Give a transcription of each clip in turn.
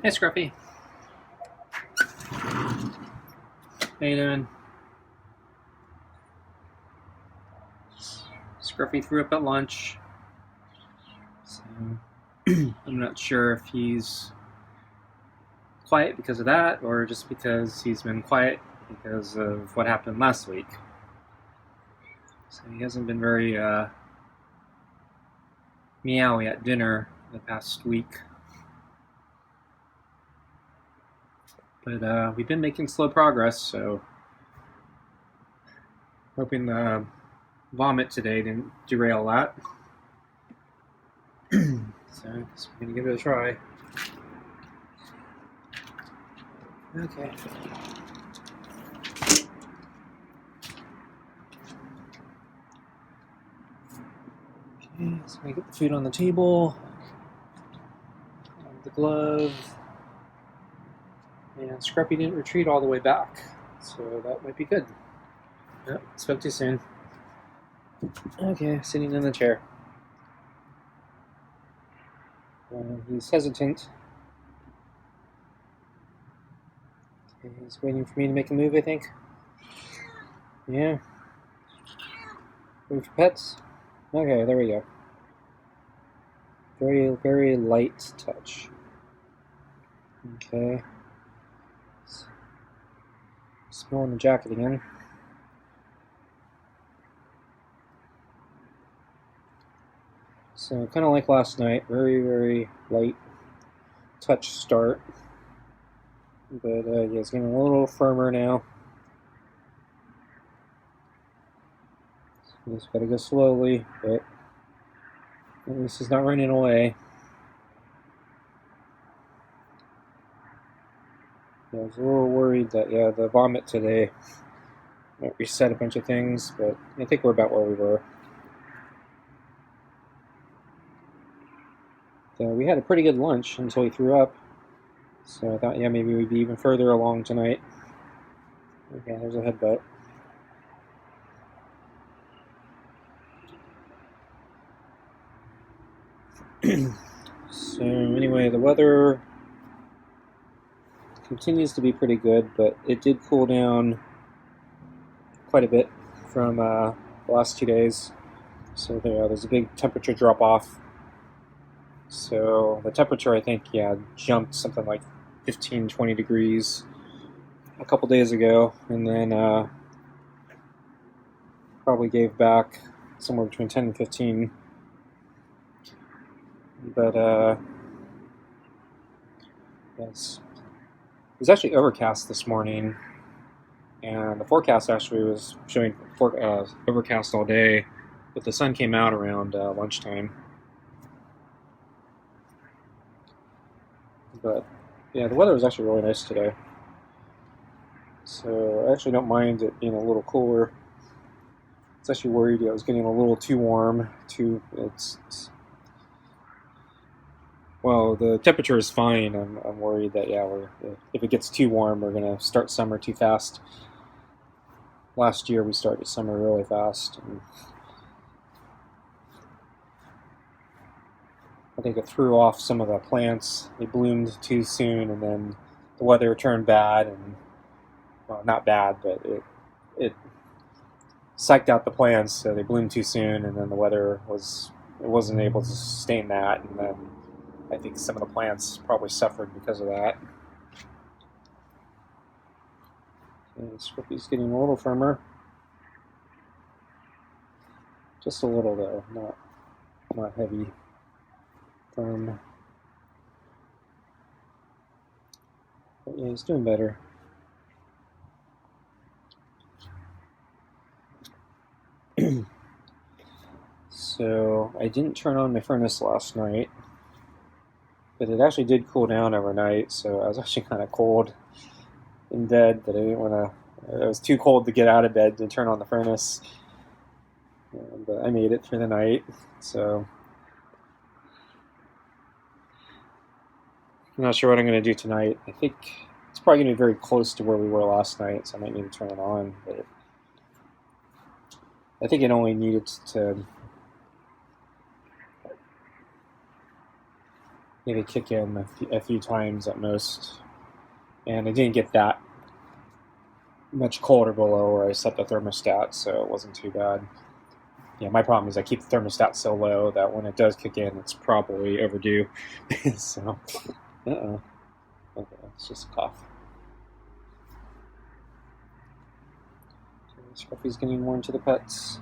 Hey, Scruffy. How you doing? Scruffy threw up at lunch, so I'm not sure if he's quiet because of that or just because he's been quiet because of what happened last week. So he hasn't been very meowy at dinner the past week. But we've been making slow progress, so hoping the vomit today didn't derail that. So I guess we're going to give it a try. Okay. Okay, so I get the food on the table, the glove, and Scruffy didn't retreat all the way back, so that might be good. Yep, spoke too soon. Okay, sitting in the chair. He's hesitant. Okay, he's waiting for me to make a move, I think. Yeah. Move for pets. Okay, there we go. Very, very light touch. Okay. Smelling the jacket again. So, kind of like last night, very, very light touch start. But yeah, it's getting a little firmer now. So just gotta go slowly, but at least he's not running away. Yeah, I was a little worried that, the vomit today might reset a bunch of things, but I think we're about where we were. We had a pretty good lunch until he threw up, so I thought, maybe we'd be even further along tonight. Okay, there's a headbutt. So anyway, the weather continues to be pretty good, but it did cool down quite a bit from the last 2 days. So there's a big temperature drop off. So the temperature, I think, jumped something like 15, 20 degrees a couple days ago, and then probably gave back somewhere between 10 and 15. But yes, it was actually overcast this morning, and the forecast actually was showing overcast all day, but the sun came out around lunchtime. But yeah, the weather was actually really nice today, so I actually don't mind it being a little cooler. I was actually worried I was getting a little too warm. Well, the temperature is fine. I'm worried that if it gets too warm, we're gonna start summer too fast. Last year we started summer really fast, and I think it threw off some of the plants. They bloomed too soon, and then the weather turned bad, and well, not bad, but it psyched out the plants, so they bloomed too soon, and then the weather wasn't able to sustain that, and then I think some of the plants probably suffered because of that. And Scruffy's getting a little firmer. Just a little, though, not heavy. Firm. But yeah, he's doing better. So I didn't turn on my furnace last night, but it actually did cool down overnight, so I was actually kind of cold in bed, but I didn't want to. It was too cold to get out of bed to turn on the furnace. But I made it through the night, so I'm not sure what I'm going to do tonight. I think it's probably going to be very close to where we were last night, so I might need to turn it on, but I think it only needed to. maybe kick in a few times at most. And I didn't get that much colder below where I set the thermostat, so it wasn't too bad. Yeah, my problem is I keep the thermostat so low that when it does kick in, it's probably overdue. So, okay, it's just a cough. Scruffy's getting more into the pets.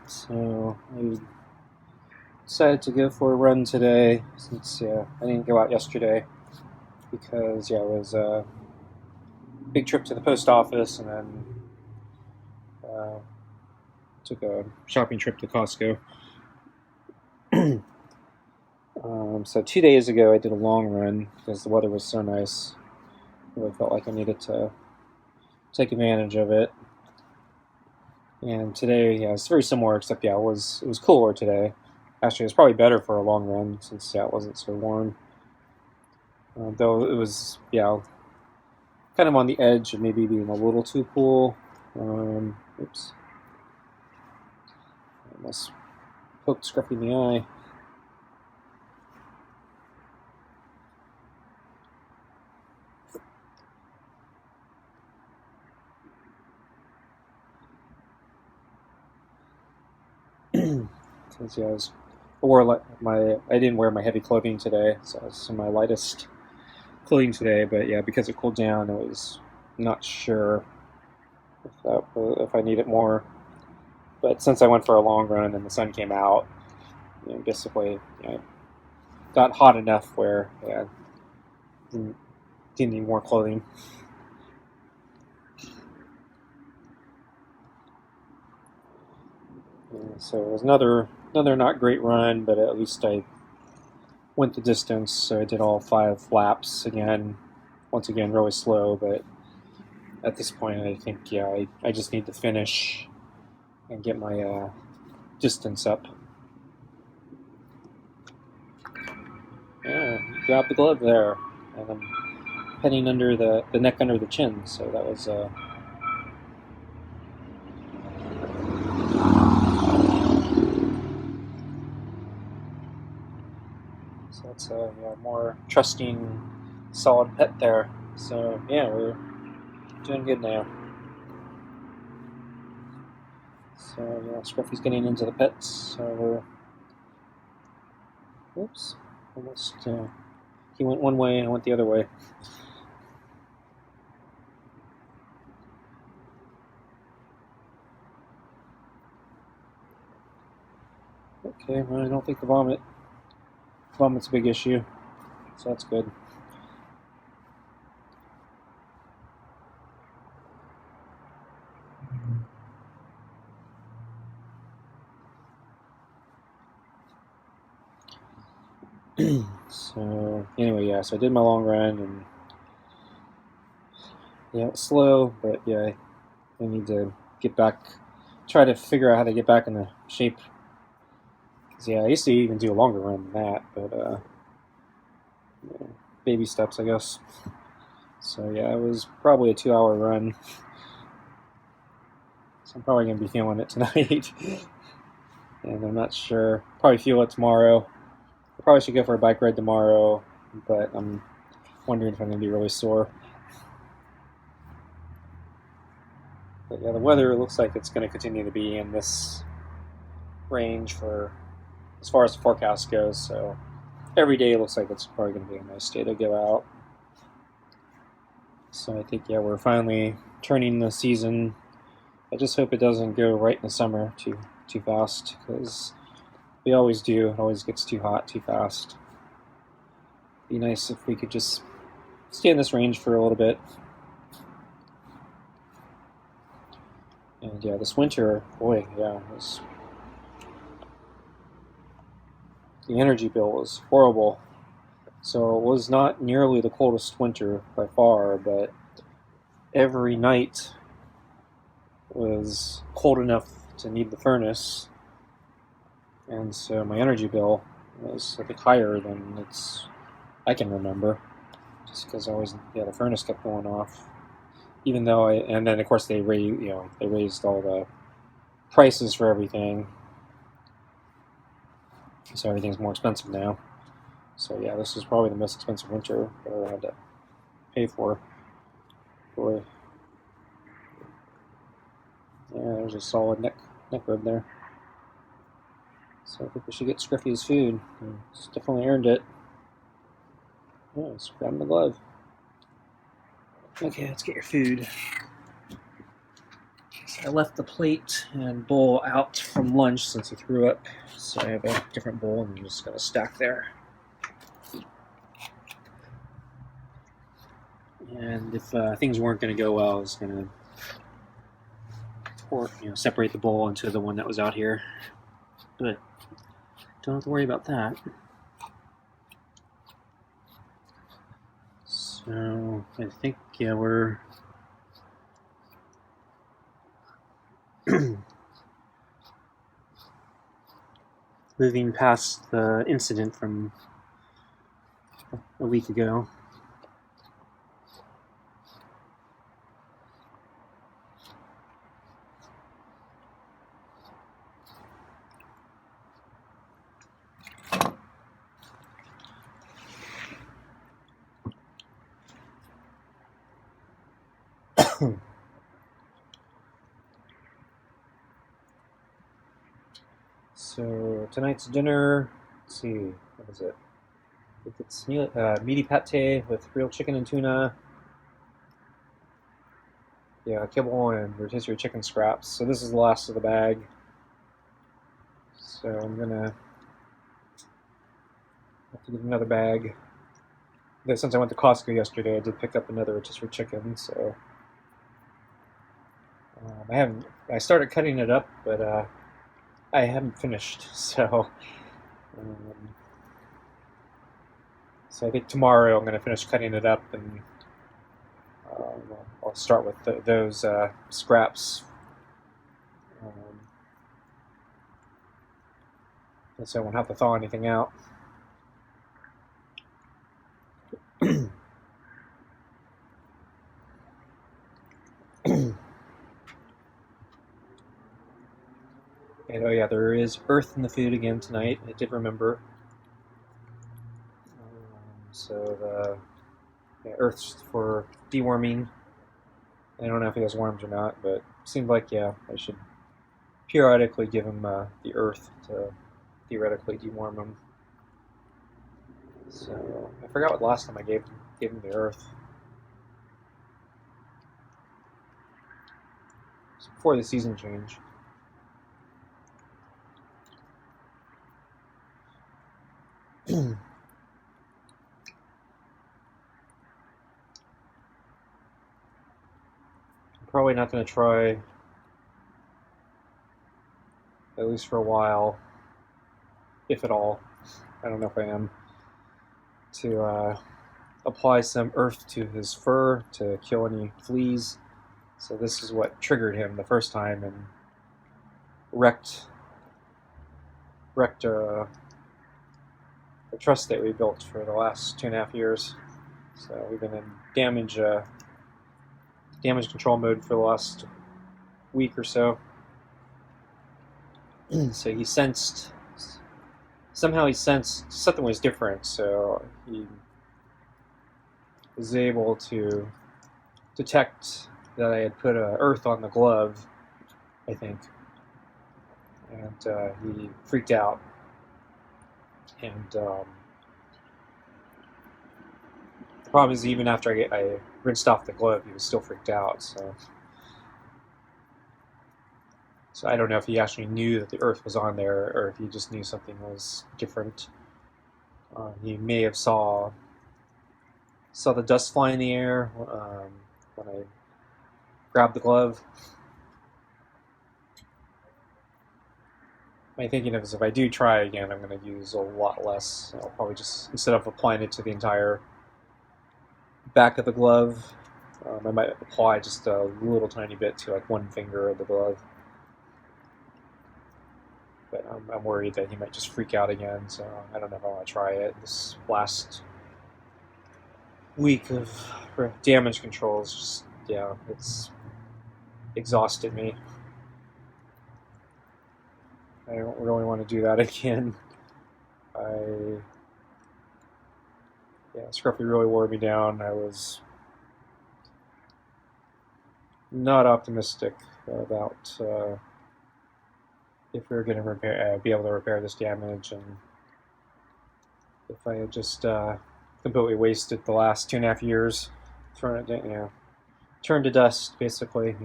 So I decided to go for a run today since I didn't go out yesterday because it was a big trip to the post office and then took a shopping trip to Costco. So 2 days ago I did a long run because the weather was so nice. I really felt like I needed to take advantage of it. And today, it's very similar, except it was cooler today. Actually, it was probably better for a long run since it wasn't so warm. Though it was kind of on the edge of maybe being a little too cool. Oops, I almost poked Scruffy in the eye. Since I didn't wear my heavy clothing today, so I was in my lightest clothing today. But because it cooled down, I was not sure if I needed more. But since I went for a long run and the sun came out, basically got hot enough where didn't need more clothing. So it was another not great run, but at least I went the distance. So I did all 5 laps again. Once again, really slow, but at this point, I think I just need to finish and get my distance up. Yeah, grab the glove there, and I'm heading under the neck under the chin. So that was. So that's a more trusting, solid pet there. So we're doing good now. So Scruffy's getting into the pets. So oops, almost. He went one way and I went the other way. Okay, well, I don't think the vomit's a big issue, so that's good. So anyway, so I did my long run, and it's slow, but I need to get back, try to figure out how to get back into shape. Because I used to even do a longer run than that, but baby steps, I guess. So it was probably a 2-hour run. So I'm probably gonna be feeling it tonight, and I'm not sure. Probably feel it tomorrow. I probably should go for a bike ride tomorrow, but I'm wondering if I'm going to be really sore. But the weather looks like it's going to continue to be in this range for as far as the forecast goes. So every day looks like it's probably going to be a nice day to go out. So I think we're finally turning the season. I just hope it doesn't go right in the summer too fast, because we always do. It always gets too hot too fast. Be nice if we could just stay in this range for a little bit. And this winter, boy, the energy bill was horrible. So it was not nearly the coldest winter by far, but every night was cold enough to need the furnace. And so my energy bill was a bit higher than it's I can remember, just because the furnace kept going off. Even though and then of course they raised all the prices for everything, so everything's more expensive now. So yeah, this is probably the most expensive winter that I ever had to pay for. Boy, yeah, there's a solid neck rib there. So I think we should get Scruffy his food. He's definitely earned it. Yeah, let's grab him the glove. Okay, let's get your food. So I left the plate and bowl out from lunch since he threw up. So I have a different bowl and I'm just going to stack there. And if things weren't going to go well, I was going to separate the bowl into the one that was out here. But don't have to worry about that. So I think, yeah, we're moving past the incident from a week ago. So tonight's dinner, let's see, what is it? I think it's meaty pate with grilled chicken and tuna. Yeah, kibble and rotisserie chicken scraps. So this is the last of the bag. So I'm gonna have to get another bag. Since I went to Costco yesterday, I did pick up another rotisserie chicken. So I started cutting it up, but I haven't finished. So I think tomorrow I'm going to finish cutting it up, and I'll start with those scraps. So I won't have to thaw anything out. And oh yeah, there is earth in the food again tonight. I did remember. So the earth's for deworming. I don't know if he has worms or not, but it seemed like, yeah, I should periodically give him the earth to theoretically deworm him. So I forgot what last time I gave him the earth. It was before the season change. I'm probably not going to try, at least for a while, if at all. I don't know if I am, to apply some earth to his fur to kill any fleas. So this is what triggered him the first time and wrecked the trust that we built for the last 2.5 years. So we've been in damage control mode for the last week or so. So he sensed something was different, so he was able to detect that I had put earth on the glove, I think, and he freaked out. And the problem is, even after I rinsed off the glove, he was still freaked out. So I don't know if he actually knew that the earth was on there, or if he just knew something was different. He may have saw the dust fly in the air when I grabbed the glove. My thinking is, if I do try again, I'm going to use a lot less. I'll probably just, instead of applying it to the entire back of the glove, I might apply just a little tiny bit to like one finger of the glove. But I'm worried that he might just freak out again, so I don't know if I want to try it this last week of damage control is just, yeah, it's exhausted me. I don't really want to do that again. Scruffy really wore me down. I was not optimistic about if we were going to be able to repair this damage, and if I had just completely wasted the last 2.5 years, thrown it, turned to dust, basically,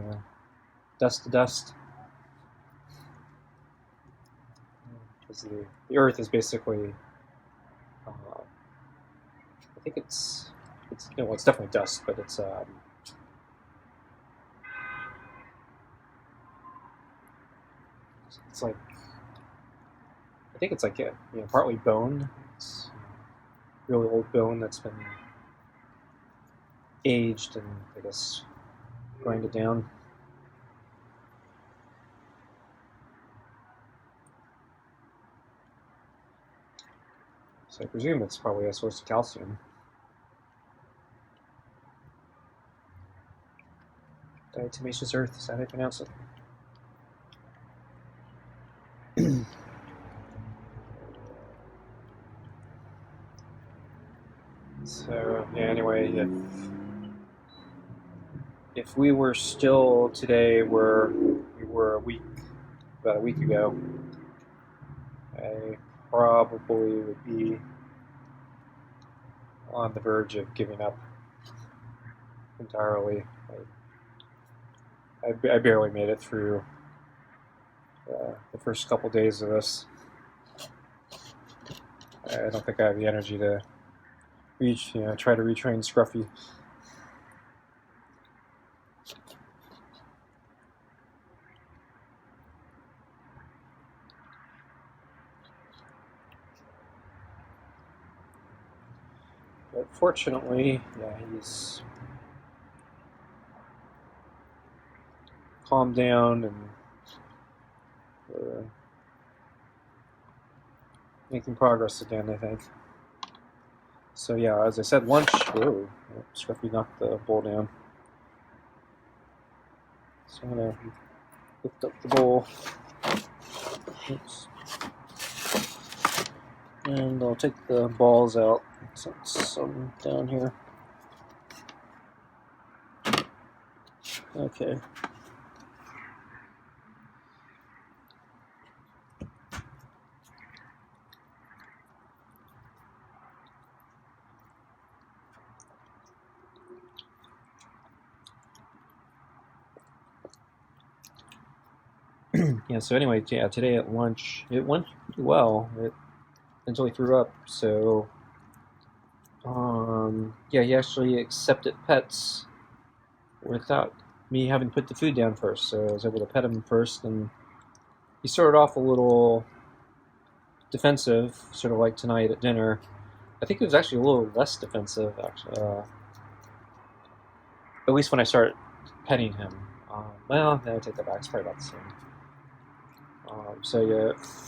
dust to dust. Because the Earth is basically, I think it's it's definitely dust, but it's like, I think it's like partly bone. It's really old bone that's been aged and, I guess, grinded down. So I presume it's probably a source of calcium. Diatomaceous earth, is that how you pronounce it? So, yeah, anyway, if we were still today where we were about a week ago, I probably would be on the verge of giving up entirely. I barely made it through the first couple days of this. I don't think I have the energy to try to retrain Scruffy. But fortunately, he's calmed down and making progress again, I think. So yeah, as I said, lunch. Whoa, Scruffy knocked the bowl down. So I'm gonna lift up the bowl. Oops. And I'll take the balls out. So some down here. Okay. So anyway, today at lunch, it went pretty well. Until he threw up. So, he actually accepted pets without me having to put the food down first. So I was able to pet him first, and he started off a little defensive, sort of like tonight at dinner. I think it was actually a little less defensive, actually. At least when I started petting him. Well, I take that back. It's probably about the same.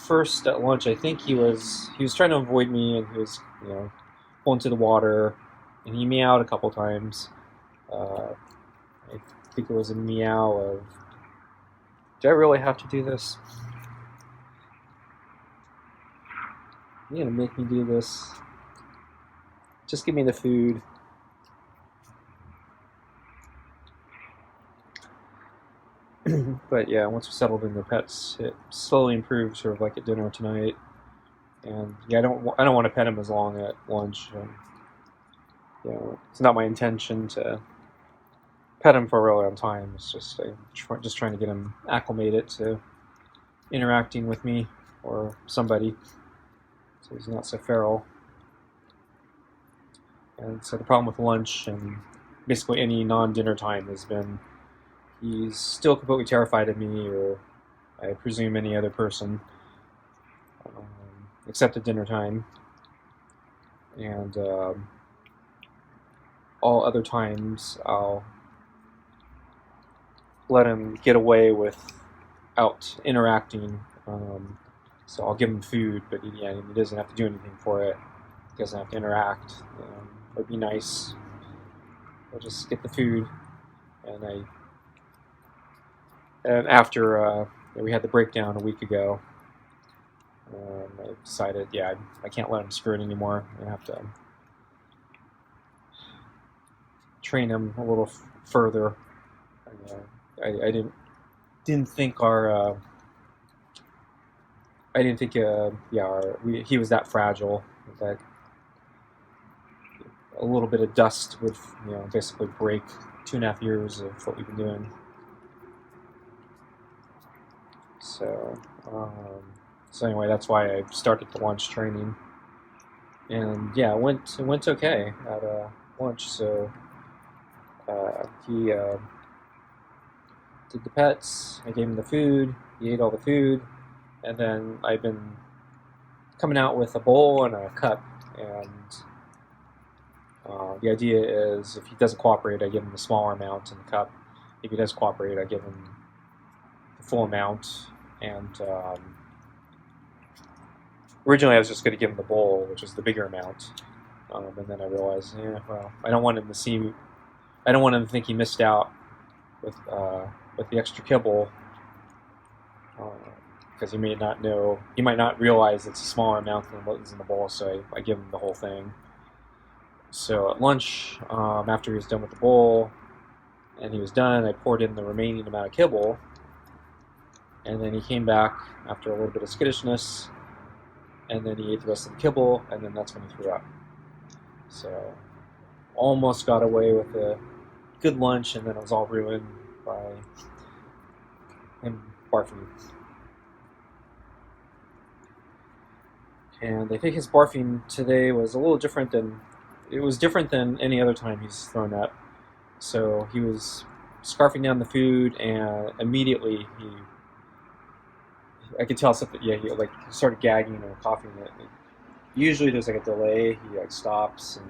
First at lunch, I think he was trying to avoid me, and he was going to the water, and he meowed a couple times. I think it was a meow of, "Do I really have to do this? You're gonna make me do this? Just give me the food." But yeah, once we settled in the pets, it slowly improved, sort of like at dinner tonight. And I don't want to pet him as long at lunch. It's not my intention to pet him for a really long time. It's just just trying to get him acclimated to interacting with me or somebody, so he's not so feral. And so the problem with lunch and basically any non-dinner time has been he's still completely terrified of me, or I presume any other person, except at dinner time. And all other times I'll let him get away without interacting. So I'll give him food, but he doesn't have to do anything for it. He doesn't have to interact or be nice. we'll just get the food. And after we had the breakdown a week ago, I decided, yeah, I can't let him screw it anymore. I have to train him a little further. I didn't think he was that fragile. That a little bit of dust would basically break 2.5 years of what we've been doing. So anyway, that's why I started the lunch training. And yeah, it went okay at lunch. So he did the pets. I gave him the food. He ate all the food, and then I've been coming out with a bowl and a cup. And the idea is, if he doesn't cooperate, I give him a smaller amount in the cup. If he does cooperate, I give him the full amount. And originally, I was just going to give him the bowl, which is the bigger amount. And then I realized, I don't want him to see. I don't want him to think he missed out with the extra kibble, because he may not know. He might not realize it's a smaller amount than what was in the bowl. So I give him the whole thing. So at lunch, after he was done with the bowl, and he was done, I poured in the remaining amount of kibble. And then he came back after a little bit of skittishness, and then he ate the rest of the kibble, and then that's when he threw up. So almost got away with a good lunch, and then it was all ruined by him barfing. And I think his barfing today was a little different than any other time he's thrown up. So he was scarfing down the food, and immediately I could tell something. Yeah, he started gagging or coughing. Usually there's like a delay. He stops, and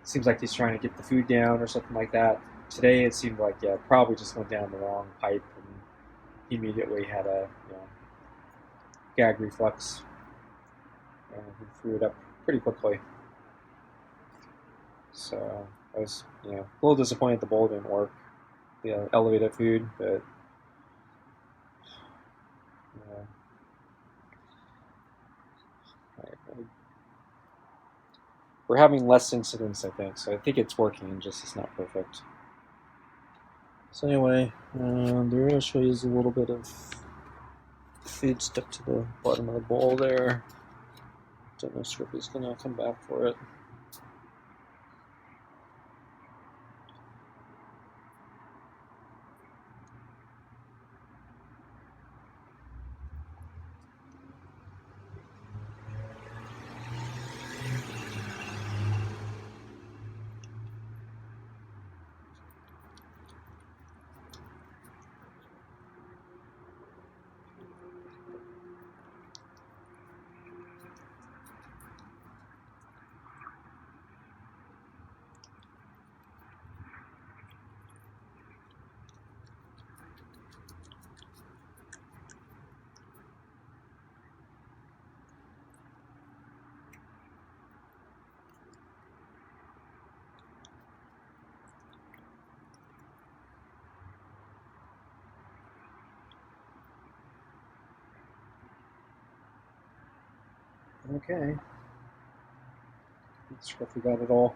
seems like he's trying to get the food down or something like that. Today it seemed like probably just went down the wrong pipe, and he immediately had a gag reflex, and he threw it up pretty quickly. So I was a little disappointed the bowl didn't work, the elevated food, but we're having less incidents, I think. So I think it's working, just it's not perfect. So anyway, they're going to show you a little bit of food stuck to the bottom of the bowl there. Don't know if Scruffy's going to come back for it. Okay. Scruffy got it all.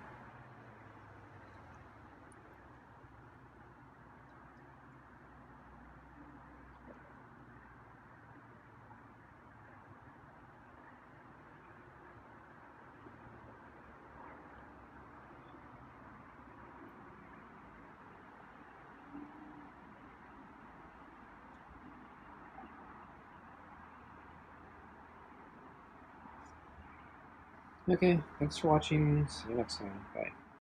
Okay, thanks for watching. See you next time. Bye.